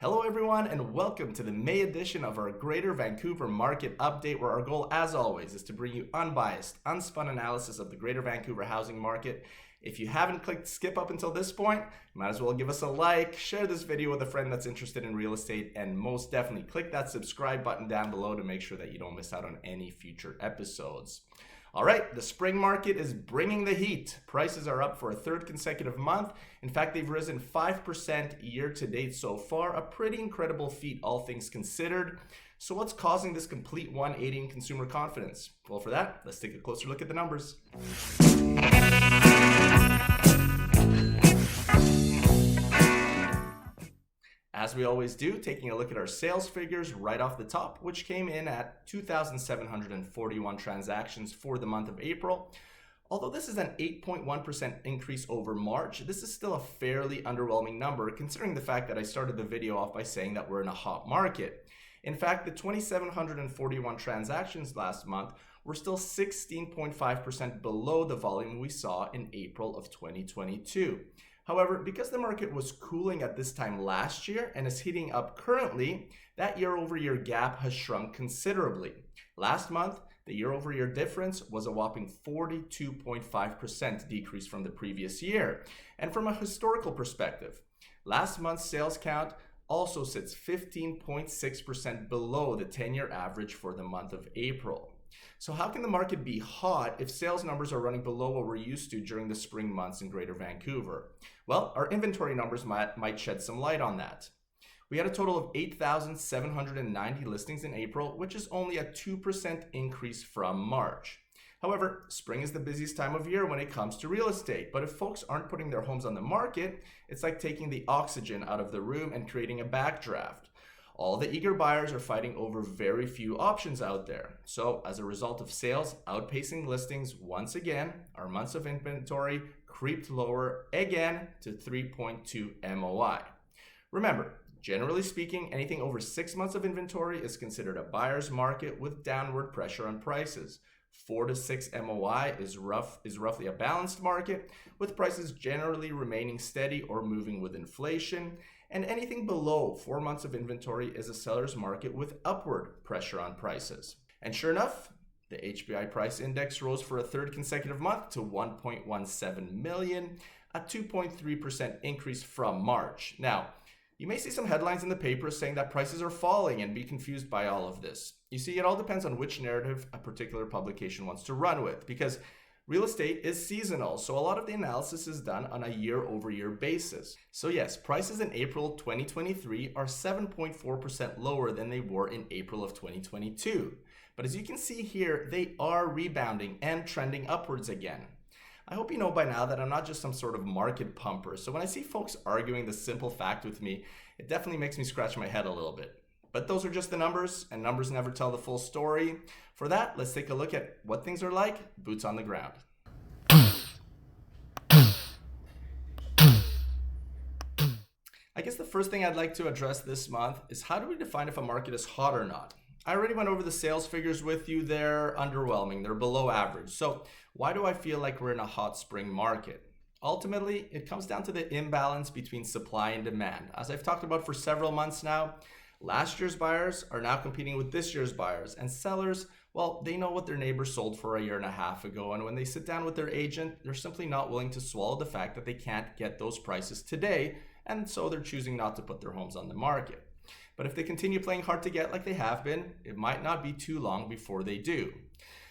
Hello everyone and welcome to the May edition of our Greater Vancouver Market Update, where our goal as always is to bring you unbiased, unspun analysis of the Greater Vancouver housing market. If you haven't clicked skip up until this point, you might as well give us a like, share this video with a friend that's interested in real estate, and most definitely click that subscribe button down below to make sure that you don't miss out on any future episodes. All right, the spring market is bringing the heat. Prices are up for a third consecutive month. In fact, they've risen 5% year to date so far, a pretty incredible feat, all things considered. So what's causing this complete 180 in consumer confidence? Well, for that, let's take a closer look at the numbers. As we always do, taking a look at our sales figures right off the top, which came in at 2,741 transactions for the month of April. Although this is an 8.1% increase over March, this is still a fairly underwhelming number considering the fact that I started the video off by saying that we're in a hot market. In fact, the 2,741 transactions last month were still 16.5% below the volume we saw in April of 2022. However, because the market was cooling at this time last year and is heating up currently, that year-over-year gap has shrunk considerably. Last month, the year-over-year difference was a whopping 42.5% decrease from the previous year. And from a historical perspective, last month's sales count also sits 15.6% below the 10-year average for the month of April. So how can the market be hot if sales numbers are running below what we're used to during the spring months in Greater Vancouver? Well, our inventory numbers might shed some light on that. We had a total of 8,790 listings in April, which is only a 2% increase from March. However, spring is the busiest time of year when it comes to real estate, but if folks aren't putting their homes on the market, it's like taking the oxygen out of the room and creating a backdraft. All the eager buyers are fighting over very few options out there. So as a result of sales outpacing listings, once again, our months of inventory creeped lower again to 3.2 MOI. Remember, generally speaking, anything over 6 months of inventory is considered a buyer's market with downward pressure on prices. 4 to 6 MOI is roughly a balanced market, with prices generally remaining steady or moving with inflation. And anything below 4 months of inventory is a seller's market with upward pressure on prices. And sure enough, the HPI price index rose for a third consecutive month to 1.17 million, a 2.3% increase from March. Now, you may see some headlines in the paper saying that prices are falling and be confused by all of this. You see, it all depends on which narrative a particular publication wants to run with, because real estate is seasonal, so a lot of the analysis is done on a year-over-year basis. So yes, prices in April 2023 are 7.4% lower than they were in April of 2022. But as you can see here, they are rebounding and trending upwards again. I hope you know by now that I'm not just some sort of market pumper, so when I see folks arguing this simple fact with me, it definitely makes me scratch my head a little bit. But those are just the numbers, and numbers never tell the full story. For that, let's take a look at what things are like, boots on the ground. I guess the first thing I'd like to address this month is how do we define if a market is hot or not? I already went over the sales figures with you. They're underwhelming. They're below average. So why do I feel like we're in a hot spring market? Ultimately, it comes down to the imbalance between supply and demand. As I've talked about for several months now, last year's buyers are now competing with this year's buyers, and sellers, well, they know what their neighbors sold for a year and a half ago, and when they sit down with their agent, they're simply not willing to swallow the fact that they can't get those prices today, and so they're choosing not to put their homes on the market. But if they continue playing hard to get like they have been, it might not be too long before they do.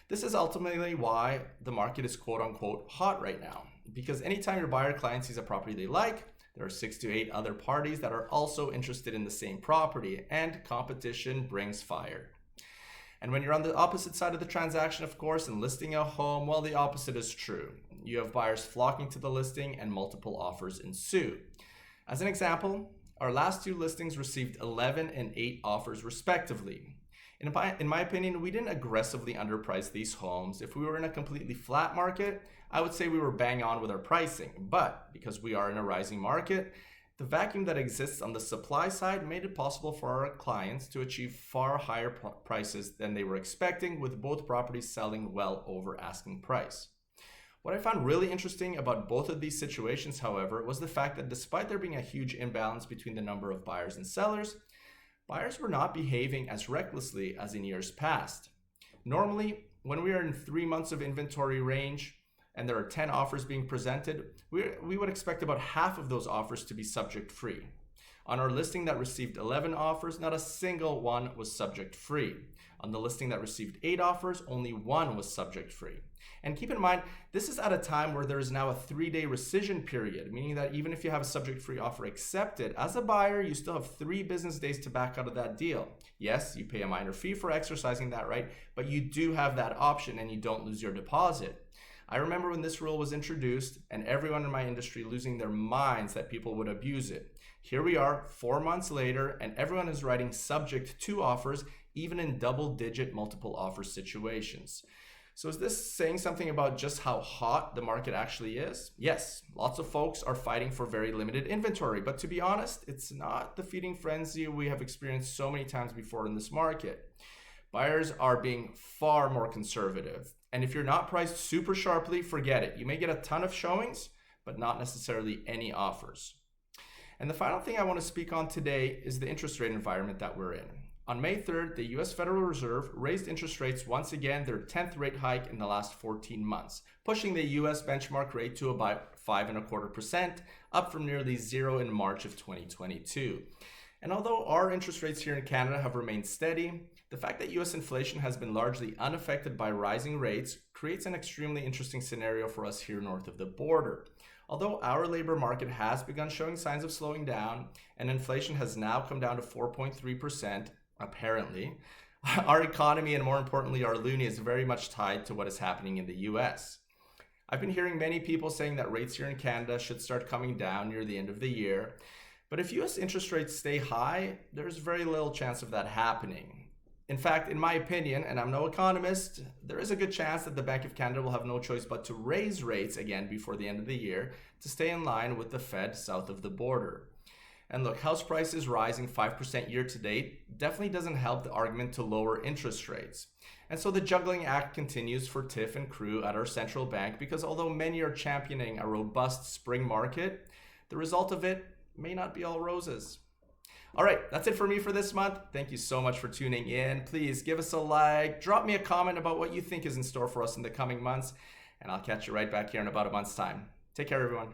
This is ultimately why the market is quote unquote hot right now, because anytime your buyer client sees a property they like, there are 6 to 8 other parties that are also interested in the same property, and competition brings fire. And when you're on the opposite side of the transaction, of course, and listing a home, well, the opposite is true. You have buyers flocking to the listing and multiple offers ensue. As an example, our last 2 listings received 11 and 8 offers respectively. In my opinion, we didn't aggressively underprice these homes. If we were in a completely flat market, I would say we were bang on with our pricing. But because we are in a rising market, the vacuum that exists on the supply side made it possible for our clients to achieve far higher prices than they were expecting, with both properties selling well over asking price. What I found really interesting about both of these situations, however, was the fact that despite there being a huge imbalance between the number of buyers and sellers, buyers were not behaving as recklessly as in years past. Normally, when we are in 3 months of inventory range and there are 10 offers being presented, we would expect about half of those offers to be subject free. On our listing that received 11 offers, not a single one was subject free. On the listing that received 8 offers, only 1 was subject free. And keep in mind, this is at a time where there is now a 3-day rescission period, meaning that even if you have a subject free offer accepted, as a buyer, you still have 3 business days to back out of that deal. Yes, you pay a minor fee for exercising that right, but you do have that option and you don't lose your deposit. I remember when this rule was introduced and everyone in my industry losing their minds that people would abuse it. Here we are 4 months later and everyone is writing subject to offers, even in double-digit multiple offer situations. So is this saying something about just how hot the market actually is? Yes, lots of folks are fighting for very limited inventory, but to be honest, it's not the feeding frenzy we have experienced so many times before in this market. Buyers are being far more conservative. And if you're not priced super sharply, forget it. You may get a ton of showings, but not necessarily any offers. And the final thing I want to speak on today is the interest rate environment that we're in. On May 3rd, the US Federal Reserve raised interest rates once again, their 10th rate hike in the last 14 months, pushing the US benchmark rate to about 5.25%, up from nearly 0 in March of 2022. And although our interest rates here in Canada have remained steady, the fact that US inflation has been largely unaffected by rising rates creates an extremely interesting scenario for us here north of the border. Although our labor market has begun showing signs of slowing down and inflation has now come down to 4.3%, apparently, our economy and more importantly our loonie is very much tied to what is happening in the US. I've been hearing many people saying that rates here in Canada should start coming down near the end of the year, but if US interest rates stay high, there's very little chance of that happening. In fact, in my opinion, and I'm no economist, there is a good chance that the Bank of Canada will have no choice but to raise rates again before the end of the year to stay in line with the Fed south of the border. And look, house prices rising 5% year to date definitely doesn't help the argument to lower interest rates. And so the juggling act continues for Tiff and crew at our central bank because although many are championing a robust spring market, the result of it may not be all roses. All right, that's it for me for this month. Thank you so much for tuning in. Please give us a like, drop me a comment about what you think is in store for us in the coming months, and I'll catch you right back here in about a month's time. Take care, everyone.